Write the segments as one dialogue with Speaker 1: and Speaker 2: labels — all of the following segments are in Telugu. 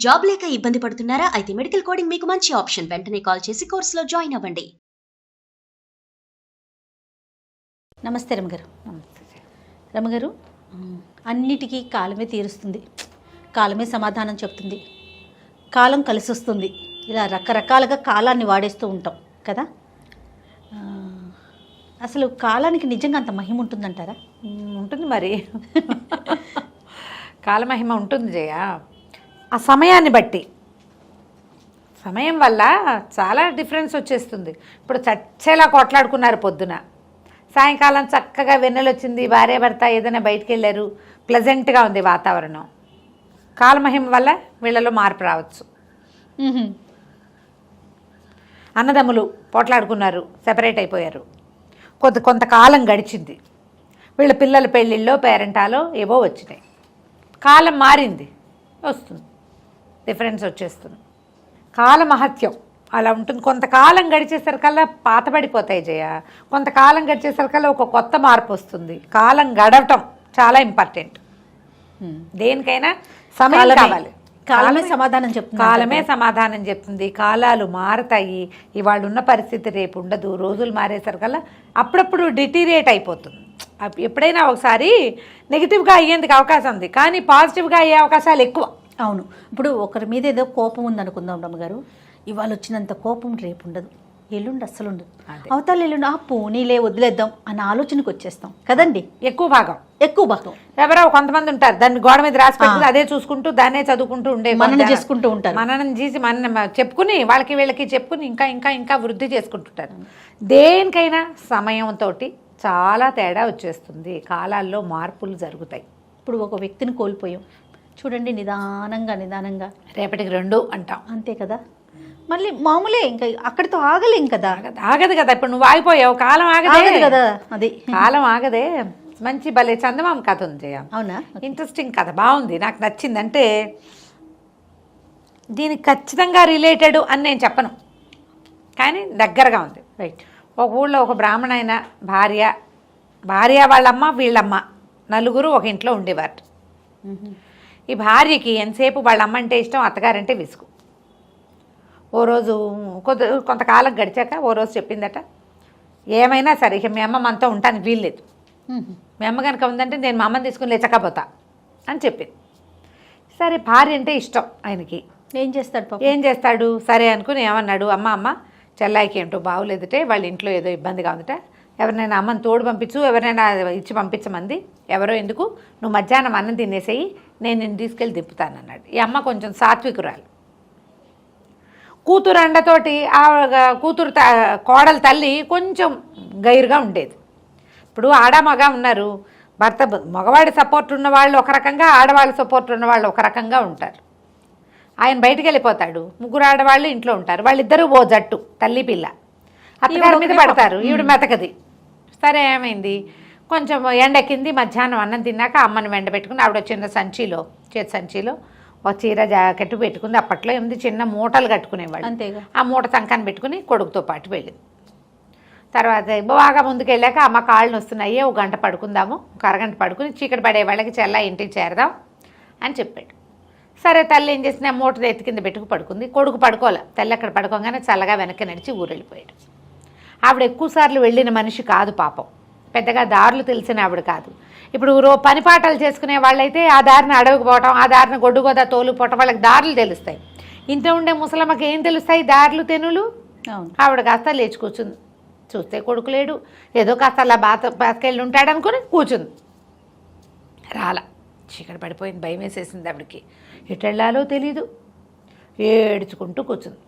Speaker 1: జాబ్ లేక ఇబ్బంది పడుతున్నారా? అయితే మెడికల్ కోడింగ్ మీకు మంచి ఆప్షన్. వెంటనే కాల్ చేసి కోర్సులో జాయిన్ అవ్వండి.
Speaker 2: నమస్తే రమగారు. రమగారు, అన్నిటికీ కాలమే తీరుస్తుంది, కాలమే సమాధానం చెప్తుంది, కాలం కలిసి వస్తుంది. ఇలా రకరకాలుగా కాలాన్ని వాడేస్తూ ఉంటాం కదా. అసలు కాలానికి నిజంగా అంత మహిమ ఉంటుందంటారా?
Speaker 3: ఉంటుంది మరి. కాలమహిమ ఉంటుంది జయ. ఆ సమయాన్ని బట్టి, సమయం వల్ల చాలా డిఫరెన్స్ వచ్చేస్తుంది. ఇప్పుడు చచ్చేలా కొట్లాడుకున్నారు పొద్దున, సాయంకాలం చక్కగా వెన్నెలు వచ్చింది, భార్య భర్త ఏదైనా బయటికి వెళ్ళారు, ప్లెజెంట్గా ఉంది వాతావరణం. కాలమహిమ వల్ల వీళ్ళలో మార్పు రావచ్చు. అన్నదమ్ములు పోట్లాడుకున్నారు, సెపరేట్ అయిపోయారు, కొంతకాలం గడిచింది, వీళ్ళ పిల్లల పెళ్ళిళ్ళలో పేరెంటాలో ఏవో వచ్చినాయి, కాలం మారింది, వస్తుంది, డిఫరెన్స్ వచ్చేస్తుంది. కాలమహత్యం అలా ఉంటుంది. కొంతకాలం గడిచేసరికల్లా పాతబడిపోతాయి జయ, కొంతకాలం గడిచేసరికల్లా ఒక కొత్త మార్పు వస్తుంది. కాలం గడవటం చాలా ఇంపార్టెంట్. దేనికైనా సమయం కావాలి.
Speaker 2: కాలమే సమాధానం చెప్తుంది.
Speaker 3: కాలమే సమాధానం చెప్తుంది. కాలాలు మారతాయి. ఇవాళ ఉన్న పరిస్థితి రేపు ఉండదు. రోజులు మారేసరికల్లా అప్పుడప్పుడు డిటీరియేట్ అయిపోతుంది. ఎప్పుడైనా ఒకసారి నెగిటివ్గా అయ్యేందుకు అవకాశం ఉంది, కానీ పాజిటివ్గా అయ్యే అవకాశాలు ఎక్కువ.
Speaker 2: అవును. ఇప్పుడు ఒకరి మీద ఏదో కోపం ఉందనుకుందాం రమ్మగారు, ఇవాళ వచ్చినంత కోపం రేపు ఉండదు, ఎల్లుండి అస్సలు ఉండదు, అవతల ఎల్లుండి పోనీలే వదిలేద్దాం అన్న ఆలోచనకు వచ్చేస్తాం కదండి. ఎక్కువ భాగం ఎవరో కొంతమంది ఉంటారు, దాన్ని గోడ మీద రాసి పెట్టుకుని అదే చూసుకుంటూ దాన్నే చదువుకుంటూ ఉండే, మననం చేసుకుంటూ ఉంటారు. మననం చేసి మన చెప్పుకుని వాళ్ళకి వీళ్ళకి చెప్పుకుని ఇంకా ఇంకా ఇంకా వృద్ధి చేసుకుంటుంటారు. దేనికైనా సమయంతో చాలా తేడా వచ్చేస్తుంది. కాలాల్లో మార్పులు జరుగుతాయి. ఇప్పుడు ఒక వ్యక్తిని కోల్పోయాం చూడండి, నిదానంగా
Speaker 3: రేపటికి 2 అంటాం,
Speaker 2: అంతే కదా. మళ్ళీ మామూలే, ఇంకా అక్కడితో ఆగలేం కదా.
Speaker 3: ఆగదు కదా. ఇప్పుడు నువ్వు ఆగిపోయావు, కాలం ఆగదు
Speaker 2: కదా. అది
Speaker 3: కాలం ఆగదే. మంచి భలే చందమామ కథ ఉంది జయ.
Speaker 2: అవునా?
Speaker 3: ఇంట్రెస్టింగ్ కథ, బాగుంది, నాకు నచ్చింది. అంటే దీనికి ఖచ్చితంగా రిలేటెడ్ అని నేను చెప్పను, కానీ దగ్గరగా ఉంది. రైట్. ఒక ఊళ్ళో ఒక బ్రాహ్మణ భార్య వాళ్ళమ్మ వీళ్ళమ్మ నలుగురు ఒక ఇంట్లో ఉండేవారు. ఈ భార్యకి ఎంతసేపు వాళ్ళ అమ్మ అంటే ఇష్టం, అత్తగారంటే విసుగు. ఓ రోజు కొంతకాలం గడిచాక ఓ రోజు చెప్పిందట, ఏమైనా సరే ఇక మీ అమ్మ మనతో ఉంటానికి వీల్లేదు, మీ అమ్మ కనుక ఉందంటే నేను మా అమ్మని తీసుకుని లేచకపోతా అని చెప్పింది. సరే, భార్య అంటే ఇష్టం ఆయనకి. ఏం చేస్తాడు సరే అనుకుని ఏమన్నాడు, అమ్మ చెల్లాయికి ఏంటో బాగులేదుటే, వాళ్ళ ఇంట్లో ఏదో ఇబ్బందిగా ఉందిట, ఎవరినైనా అమ్మని తోడు పంపించు, ఎవరినైనా ఇచ్చి పంపించమంది, ఎవరో ఎందుకు, నువ్వు మధ్యాహ్నం అన్నం తినేసేయి, నేను నిన్ను తీసుకెళ్ళి దింపుతానన్నాడు. ఈ అమ్మ కొంచెం సాత్వికురాలు. కూతురు అండతోటి ఆ కూతురు కోడల తల్లి కొంచెం గైరుగా ఉండేది. ఇప్పుడు ఆడమగ ఉన్నారు, భర్త మగవాడి సపోర్ట్ ఉన్న వాళ్ళు ఒక రకంగా, ఆడవాళ్ళ సపోర్ట్ ఉన్న వాళ్ళు ఒక రకంగా ఉంటారు. ఆయన బయటికి వెళ్ళిపోతాడు, 3 ఆడవాళ్ళు ఇంట్లో ఉంటారు, వాళ్ళిద్దరూ ఓ జట్టు, తల్లి పిల్ల. అత్తగారి మీద పడతారు, ఈవిడ మెతకది. సరే, ఏమైంది, కొంచెం ఎండెక్కింది, మధ్యాహ్నం అన్నం తిన్నాక అమ్మని వెండబెట్టుకుని ఆవిడ చిన్న చేతి సంచిలో ఒక చీర జాకెట్ పెట్టుకుంది. అప్పట్లో ఏముంది, చిన్న మూటలు కట్టుకునేవాళ్ళు, అంతేగా. ఆ మూట సంకాన్ని పెట్టుకుని కొడుకుతో పాటు వెళ్ళింది. తర్వాత బాగా ముందుకు వెళ్ళాక అమ్మ కాళ్ళు వస్తున్నాయి, ఒక గంట పడుకుందాము, ఒక అరగంట పడుకుని చీకటి పడే వాళ్ళకి చెల్లా ఇంటికి చేరదాం అని చెప్పాడు. సరే, తల్లి ఏం చేసిన మూట ఎత్తి కింద పెట్టుకు పడుకుంది. కొడుకు పడుకోలే. తల్లి అక్కడ పడుకోగానే చల్లగా వెనక్కి నడిచి ఊరెళ్ళిపోయాడు. ఆవిడ ఎక్కువసార్లు వెళ్ళిన మనిషి కాదు పాపం, పెద్దగా దారులు తెలిసిన ఆవిడ కాదు. ఇప్పుడు పని పాటలు చేసుకునే వాళ్ళైతే ఆ దారిని అడవికి పోవటం, ఆ దారిని గొడ్డుగోదా తోలుకుపోవటం, వాళ్ళకి దారులు తెలుస్తాయి. ఇంట్లో ఉండే ముసలమ్మకి ఏం తెలుస్తాయి దారులు తెనులు. ఆవిడ కాస్త లేచి కూర్చుంది. చూస్తే కొడుకు లేడు, ఏదో కాస్త అలా బాతకెళ్ళి ఉంటాడు అనుకుని కూర్చుంది. రాలా, చీకటి పడిపోయింది, భయం వేసేసింది ఆవిడకి. ఎటు వెళ్ళాలో తెలీదు, ఏడ్చుకుంటూ కూర్చుంది.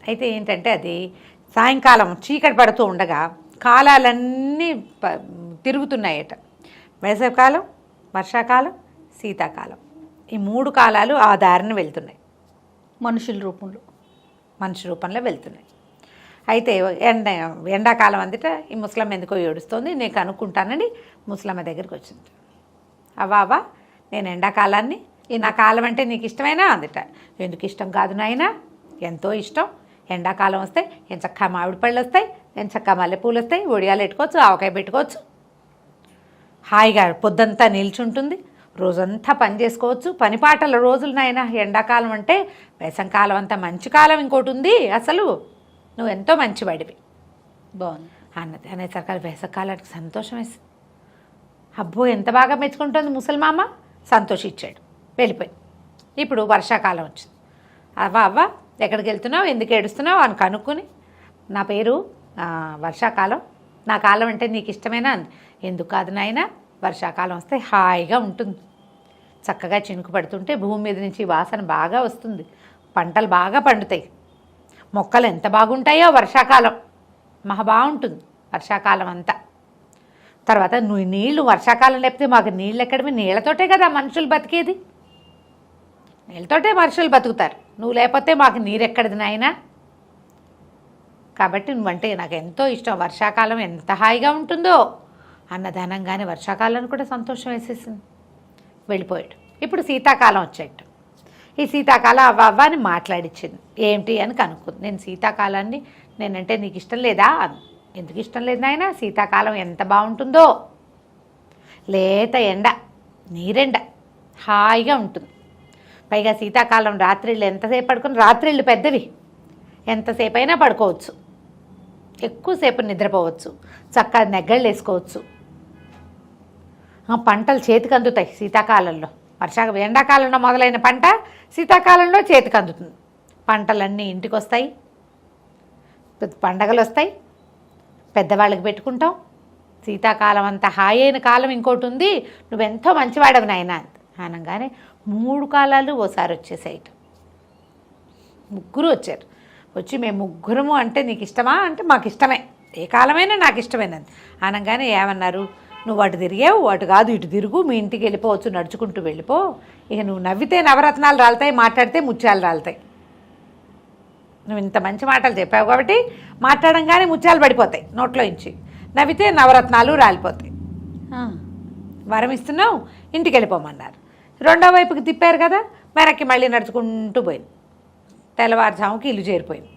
Speaker 3: అయితే ఏంటంటే అది సాయంకాలం చీకటి పడుతూ ఉండగా కాలాలన్నీ తిరుగుతున్నాయట. వేసవికాలం, వర్షాకాలం, శీతాకాలం, ఈ 3 కాలాలు ఆ దారిని వెళ్తున్నాయి. మనిషి రూపంలో వెళ్తున్నాయి. అయితే ఎండాకాలం అందుట ఈ ముసలమ్మ ఎందుకో ఏడుస్తోంది, నేను కనుక్కుంటానని ముసలమ్మ దగ్గరికి వచ్చింది. అవ్వా, నేను ఎండాకాలాన్ని, నా కాలం అంటే నీకు ఇష్టమైనా అందుట. ఎందుకు ఇష్టం కాదు నాయనా, ఎంతో ఇష్టం. ఎండాకాలం వస్తే ఎంచక్కా మామిడి పళ్ళు వస్తాయి, ఎంచక్కా మల్లెపూలు వస్తాయి, ఒడియాలు పెట్టుకోవచ్చు, ఆవకాయ పెట్టుకోవచ్చు, హాయిగా పొద్దంతా నిల్చుంటుంది, రోజంతా పని చేసుకోవచ్చు, పనిపాటల రోజులు నాయన. ఎండాకాలం అంటే వేసంకాలం అంతా మంచి కాలం ఇంకోటి ఉంది అసలు, నువ్వు ఎంతో మంచివాడివి
Speaker 2: బాగుంది
Speaker 3: అన్నది. అనేసరికి వేసంకాలానికి సంతోషం వేసి, అబ్బో ఎంత బాగా మెచ్చుకుంటుంది ముసలిమామ, సంతోషించాడు, వెళ్ళిపోయి. ఇప్పుడు వర్షాకాలం వచ్చింది. అవ్వ ఎక్కడికి వెళ్తున్నావు, ఎందుకు ఏడుస్తున్నావు అని కనుక్కొని, నా పేరు వర్షాకాలం, నా కాలం అంటే నీకు ఇష్టమేనా అంది. ఎందుకు కాదు నాయన, వర్షాకాలం వస్తే హాయిగా ఉంటుంది, చక్కగా చినుకు పడుతుంటే భూమి మీద నుంచి వాసన బాగా వస్తుంది, పంటలు బాగా పండుతాయి, మొక్కలు ఎంత బాగుంటాయో వర్షాకాలం, మహా బాగుంటుంది వర్షాకాలం అంతా. తర్వాత నువ్వు నీళ్ళు వర్షాకాలం లేకపోతే మాకు నీళ్ళు ఎక్కడమే, నీళ్ళతోటే కదా మనుషులు బతికేది, నీళ్ళతోటే మనుషులు బతుకుతారు, నువ్వు లేకపోతే మాకు నీరెక్కడిది నాయనా. కాబట్టి నువ్వంటే నాకు ఎంతో ఇష్టం, వర్షాకాలం ఎంత హాయిగా ఉంటుందో అన్నదానంగానే వర్షాకాలాన్ని కూడా సంతోషం వేసేసింది, వెళ్ళిపోయాడు. ఇప్పుడు శీతాకాలం వచ్చేట్టు. ఈ శీతాకాలం అవ్వని మాట్లాడిచ్చింది, ఏంటి అని కనుక్కుంది. నేను శీతాకాలాన్ని, నేనంటే నీకు ఇష్టం లేదా? ఎందుకు ఇష్టం లేదు నాయన, శీతాకాలం ఎంత బాగుంటుందో, లేత ఎండ, నీరెండ హాయిగా ఉంటుంది. పైగా శీతాకాలం రాత్రిళ్ళు ఎంతసేపు పడుకుని, రాత్రిళ్ళు పెద్దవి, ఎంతసేపు అయినా పడుకోవచ్చు, ఎక్కువసేపు నిద్రపోవచ్చు, చక్కగా నెగ్గళ్ళు వేసుకోవచ్చు, పంటలు చేతికి అందుతాయి శీతాకాలంలో. ఎండాకాలంలో మొదలైన పంట శీతాకాలంలో చేతికి అందుతుంది, పంటలన్నీ ఇంటికి వస్తాయి, పండగలు వస్తాయి, పెద్దవాళ్ళకి పెట్టుకుంటాం. శీతాకాలం అంత హాయి అయిన కాలం ఇంకోటి ఉంది, నువ్వెంతో మంచివాడవు నాయన అనగానే 3 కాలాలు ఓసారి వచ్చేసాయి. ముగ్గురు వచ్చారు. వచ్చి మేము ముగ్గురము అంటే నీకు ఇష్టమా అంటే మాకు ఇష్టమే, ఏ కాలమైనా నాకు ఇష్టమైనది అనగానే ఏమన్నారు, నువ్వు అటు తిరిగావు, అటు కాదు ఇటు తిరుగు, మీ ఇంటికి వెళ్ళిపోవచ్చు, నడుచుకుంటూ వెళ్ళిపో, ఇక నువ్వు నవ్వితే నవరత్నాలు రాలుతాయి, మాట్లాడితే ముత్యాలు రాలుతాయి, నువ్వు ఇంత మంచి మాటలు చెప్పావు కాబట్టి మాట్లాడంగానే ముత్యాలు పడిపోతాయి నోట్లో ఇంచి, నవ్వితే నవరత్నాలు రాలిపోతాయి, వరం ఇస్తున్నావు, ఇంటికి వెళ్ళిపోమన్నారు. రెండో వైపుకి తిప్పారు కదా, వెనక్కి మళ్ళీ నడుచుకుంటూ పోయింది. తెల్లవారుజాముకి ఇల్లు చేరిపోయింది.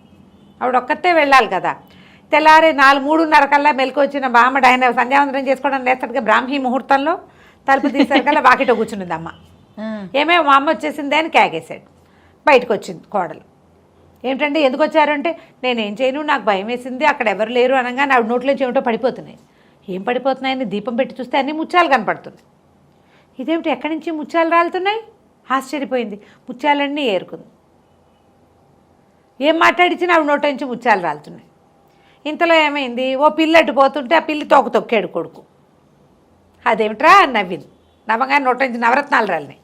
Speaker 3: ఆవిడ ఒక్కతే వెళ్ళాలి కదా. తెల్లారి 4:30 కల్లా మెలకు వచ్చిన బామ్మడు, ఆయన సంధ్యావందనం చేసుకోవడం లేస్తట్టుగా బ్రాహ్మీ ముహూర్తంలో తలుపు తీసారు కల్లా వాకిట కూర్చున్నది అమ్మ. ఏమేమో మా అమ్మ వచ్చేసిందే అని కేకేశాడు. బయటకు వచ్చింది కోడలు. ఏమిటంటే ఎందుకు వచ్చారు అంటే, నేనేం చేయను, నాకు భయం వేసింది, అక్కడ ఎవరు లేరు అనగా ఆవిడ నోట్లోంచి ఏమిటో పడిపోతున్నాయి. ఏం పడిపోతున్నాయని దీపం పెట్టి చూస్తే అన్నీ ముత్యాలు కనపడుతున్నాయి. ఇదేమిటి, ఎక్కడి నుంచి ముత్యాలు రాలుతున్నాయి? ఆశ్చర్యపోయింది. ముత్యాలన్నీ ఏరుకుంది. ఏం మాట్లాడించినా ఆవిడ నోట నుంచి ముత్యాలు రాలుతున్నాయి. ఇంతలో ఏమైంది, ఓ పిల్లి అటు పోతుంటే ఆ పిల్లి తోక తొక్కాడు కొడుకు. అదేమిట్రా అని నవ్వింది. నవ్వగానే నోట నుంచి నవరత్నాలు రాలినాయి.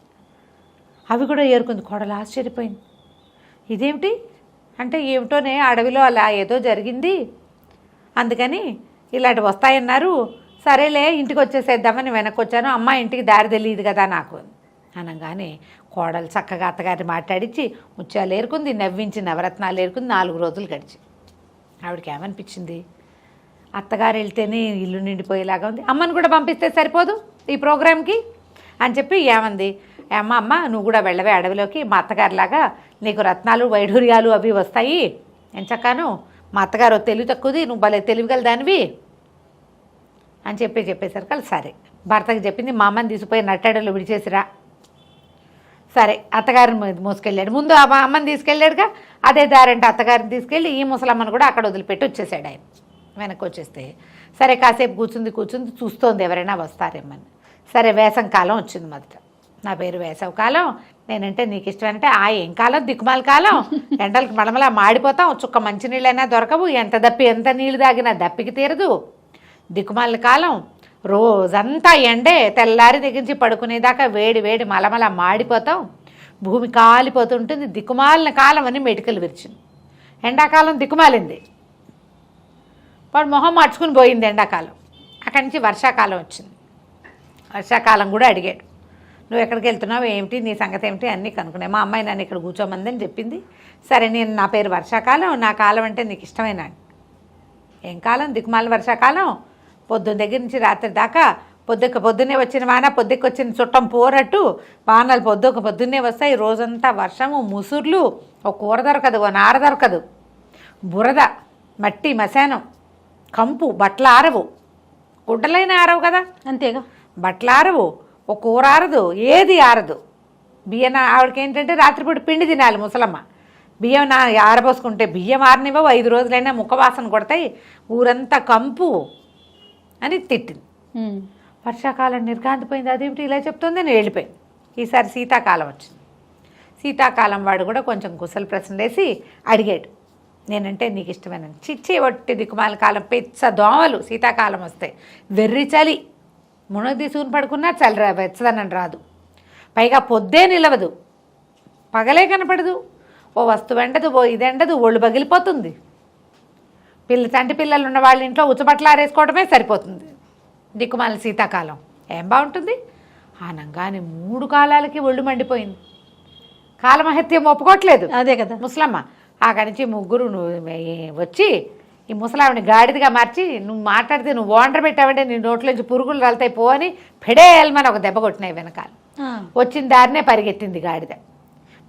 Speaker 3: అవి కూడా ఏరుకుంది. కోడలు ఆశ్చర్యపోయింది. ఇదేమిటి అంటే, ఏమిటోనే అడవిలో అలా ఏదో జరిగింది, అందుకని ఇలాంటి వస్తాయన్నారు, సరేలే ఇంటికి వచ్చేసేద్దామని వెనక్కి వచ్చాను, అమ్మ ఇంటికి దారి తెలియదు కదా నాకు అనగానే కోడలు చక్కగా అత్తగారిని మాట్లాడించి ముత్యాలు ఏరుకుంది, నవ్వించి నవరత్నాలు ఏరుకుంది. 4 రోజులు గడిచి ఆవిడకి ఏమనిపించింది, అత్తగారు వెళ్తేనే ఇల్లు నిండిపోయేలాగా ఉంది, అమ్మని కూడా పంపిస్తే సరిపోదు ఈ ప్రోగ్రామ్కి అని చెప్పి ఏమంది, అమ్మ నువ్వు కూడా వెళ్ళవే అడవిలోకి, మా అత్తగారిలాగా నీకు రత్నాలు వైఢూర్యాలు అవి వస్తాయి, ఎంచక్కాను మా అత్తగారు తెలివి తక్కువది, నువ్వు భలే తెలివిగల దానివి అని చెప్పేసరికి సరే భర్తకి చెప్పింది, మా అమ్మని తీసుకుపోయి నట్టడలో విడిచేసిరా. సరే అత్తగారిని మోసుకెళ్ళాడు. ముందు ఆ అమ్మని తీసుకెళ్ళాడుగా, అదే దారంటే అత్తగారిని తీసుకెళ్ళి ఈ ముసలమ్మను కూడా అక్కడ వదిలిపెట్టి వచ్చేసాడు ఆయన. వెనక్కి వచ్చేస్తే సరే కాసేపు కూర్చుంది చూస్తోంది ఎవరైనా వస్తారేమని. సరే వేసంకాలం వచ్చింది మొదట. నా పేరు వేసవకాలం, నేనంటే నీకు ఇష్టం అంటే, ఏం కాలం, దిక్కుమాల కాలం, ఎండలకి మడమలా మాడిపోతాం, చుక్క మంచినీళ్ళైనా దొరకవు, ఎంత నీళ్ళు తాగినా దప్పికి తీరదు, దిక్కుమాల కాలం, రోజంతా ఎండే, తెల్లారి దిగించి పడుకునేదాకా వేడి వేడి మలమల మాడిపోతాం, భూమి కాలిపోతుంటుంది, దిక్కుమాలిన కాలం అని మెడికల్ విరిచింది. ఎండాకాలం దిక్కుమాలింది, వాడు మొహం మార్చుకుని పోయింది ఎండాకాలం. అక్కడి నుంచి వర్షాకాలం వచ్చింది. వర్షాకాలం కూడా అడిగాడు, నువ్వు ఎక్కడికి వెళ్తున్నావు, ఏమిటి నీ సంగతి ఏమిటి అన్నీ కనుక్కున్నాయి. మా అమ్మాయి నన్ను ఇక్కడ కూర్చోమందని చెప్పింది. సరే నేను, నా పేరు వర్షాకాలం, నా కాలం అంటే నీకు ఇష్టమైన. ఏం కాలం, దిక్కుమాల వర్షాకాలం, పొద్దున్న దగ్గర నుంచి రాత్రి దాకా, పొద్దున్నే వచ్చిన వాన పొద్దుకి వచ్చిన చుట్టం పోరట్టు, వానలు పొద్దున్నే వస్తాయి, రోజంతా వర్షము, ముసుర్లు, ఒక కూర దొరకదు, ఓ నార దొరకదు, బురద, మట్టి, మశానం, కంపు, బట్టలు ఆరవు, గుడ్డలైన ఆరవు కదా,
Speaker 2: అంతేగా,
Speaker 3: బట్టలు ఆరవు, ఒక కూర ఆరదు, ఏది ఆరదు. బియ్యం ఆవిడకి ఏంటంటే రాత్రిపూట పిండి తినాలి ముసలమ్మ. బియ్యం ఆరబోసుకుంటే బియ్యం ఆరనివ్వవు, 5 రోజులైనా ముఖవాసన కొడతాయి, ఊరంతా కంపు అని తిట్టింది. వర్షాకాలం నిర్గాంతిపోయింది, అదేమిటి ఇలా చెప్తుంది అని వెళ్ళిపోయింది. ఈసారి శీతాకాలం వచ్చింది. శీతాకాలం వాడు కూడా కొంచెం కుశల ప్రశ్నలు వేసి అడిగాడు, నేనంటే నీకు ఇష్టమేనని. చిచ్చి ఒట్టి దిక్కుమాల కాలం, పెచ్చ దోమలు శీతాకాలం వస్తాయి, వెర్రి చలి, మునగ తీసుకుని పడుకున్నా చలి వెచ్చదనం రాదు, పైగా పొద్దే నిలవదు, పగలే కనపడదు, ఓ వస్తువు ఎండదు, ఓ ఇది ఎండదు, ఒళ్ళు పగిలిపోతుంది. చంటి పిల్లలు ఉన్న వాళ్ళ ఇంట్లో ఉచ్చబట్టలు ఆరేసుకోవడమే సరిపోతుంది. దిక్కుమాల శీతాకాలం ఏం బాగుంటుంది. ఆనంగానే 3 కాలాలకి ఒళ్ళు మండిపోయింది. కాలమహత్యం ఒప్పుకోవట్లేదు
Speaker 2: అదే కదా
Speaker 3: ముసలమ్మ. అక్కడి నుంచి ముగ్గురు వచ్చి ఈ ముసలావిని గాడిదిగా మార్చి, నువ్వు మాట్లాడితే నువ్వు ఓండ్ర పెట్టావంటే నీ నోట్లోంచి పురుగులు రాలుతాయి పో అని పెడేయల్మని ఒక దెబ్బ కొట్టినాయి వెనకాల. వచ్చిన దారినే పరిగెత్తింది గాడిద,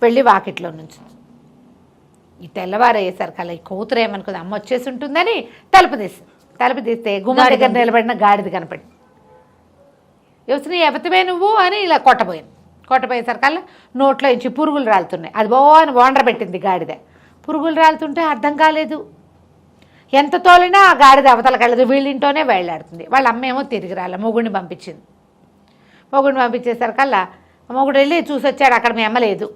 Speaker 3: వెళ్ళి వాకిట్లో నుంచి. ఈ తెల్లవారయ్యేసరికల్లా ఈ కూతురు ఏమనుకుంది, అమ్మ వచ్చేసి ఉంటుందని తలుపు తీస్తే గుమ్మ దగ్గర నిలబడిన గాడిద కనపడి, యోచన ఎవతివే నువ్వు అని ఇలా కొట్టపోయేసరికల్లా నోట్లో నుంచి పురుగులు రాలుతున్నాయి. అది అని ఓండ్ర పెట్టింది గాడిద. పురుగులు రాలుతుంటే అర్థం కాలేదు, ఎంత తోలినా ఆ గాడిద అవతలకెళ్ళదు, వీళ్ళింటోనే వెళ్ళాడుతుంది. వాళ్ళ అమ్మేమో తిరిగి రాలే, మొగుడిని పంపించింది. మొగుడిని పంపించేసరికల్లా మొగుడు వెళ్ళి చూసొచ్చాడు, అక్కడ మీ అమ్మ లేదు.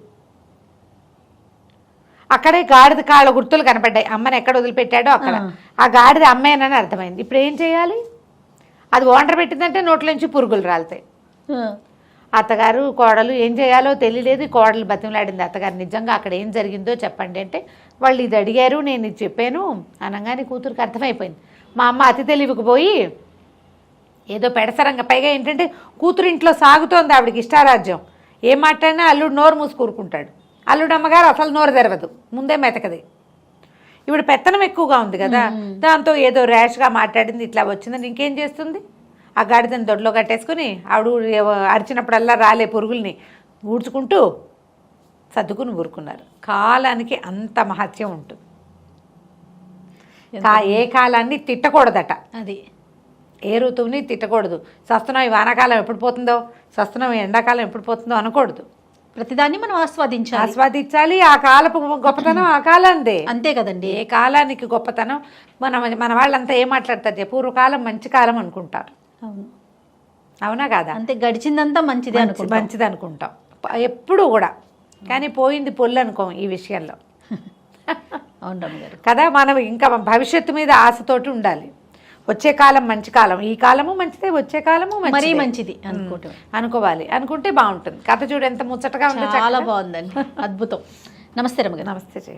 Speaker 3: అక్కడే గాడిద కాళ్ళ గుర్తులు కనపడ్డాయి, అమ్మని ఎక్కడ వదిలిపెట్టాడో అక్కడ. ఆ గాడిద అమ్మేనని అర్థమైంది. ఇప్పుడు ఏం చేయాలి, అది ఓండ్ర పెట్టిందంటే నోట్లోంచి పురుగులు రాలుతాయి. అత్తగారు కోడలు ఏం చేయాలో తెలియలేదు. కోడలు బతిమలాడింది అత్తగారు, నిజంగా అక్కడ ఏం జరిగిందో చెప్పండి అంటే, వాళ్ళు ఇది అడిగారు, నేను ఇది చెప్పాను అనగానే కూతురికి అర్థమైపోయింది. మా అమ్మ అతి తెలివికి పోయి ఏదో పెడసరంగా, పైగా ఏంటంటే కూతురు ఇంట్లో సాగుతోంది ఆవిడకి ఇష్టారాజ్యం. ఏం మాట్లాడినా అల్లుడు నోరు మూసుకూరుకుంటాడు, అల్లుడు అమ్మగారు అసలు నోరు తెరవదు, ముందే మెతకది. ఇప్పుడు పెత్తనం ఎక్కువగా ఉంది కదా, దాంతో ఏదో ర్యాష్గా మాట్లాడింది, ఇట్లా వచ్చిందని ఇంకేం చేస్తుంది. ఆ గాడిదని దొడ్లో కట్టేసుకుని ఆవిడ అరిచినప్పుడల్లా రాలే పురుగుల్ని ఊడ్చుకుంటూ సర్దుకుని ఊరుకున్నారు. కాలానికి అంత మహత్యం ఉంటుంది. ఏ కాలాన్ని తిట్టకూడదట,
Speaker 2: అది
Speaker 3: ఏ ఋతువుని తిట్టకూడదు. సస్తనం ఈ వానాకాలం ఎప్పుడు పోతుందో, సస్తనం ఎండాకాలం ఎప్పుడు పోతుందో అనకూడదు.
Speaker 2: ప్రతిదాన్ని మనం
Speaker 3: ఆస్వాదించాలి. ఆ కాలపు గొప్పతనం ఆ కాలందే,
Speaker 2: అంతే కదండి.
Speaker 3: ఏ కాలానికి గొప్పతనం. మన వాళ్ళంతా ఏం మాట్లాడతారు, పూర్వకాలం మంచి కాలం అనుకుంటారు.
Speaker 2: అవును,
Speaker 3: అవునా కాదా?
Speaker 2: అంతే, గడిచిందంతా మంచిది
Speaker 3: అనుకుంటాం ఎప్పుడు కూడా. కానీ పోయింది పొల్లు అనుకోం ఈ విషయంలో.
Speaker 2: అవును రమ్మగారు
Speaker 3: కదా, మనం ఇంకా భవిష్యత్తు మీద ఆశతోటి ఉండాలి. వచ్చే కాలం మంచి కాలం, ఈ కాలము మంచిదే, వచ్చే కాలము
Speaker 2: మరీ మంచిది
Speaker 3: అనుకోవాలి. అనుకుంటే బాగుంటుంది. కథ చూడు ఎంత ముచ్చటగా ఉందో,
Speaker 2: చాలా బాగుందండి, అద్భుతం. నమస్తే రమ్మగారు.
Speaker 3: నమస్తే.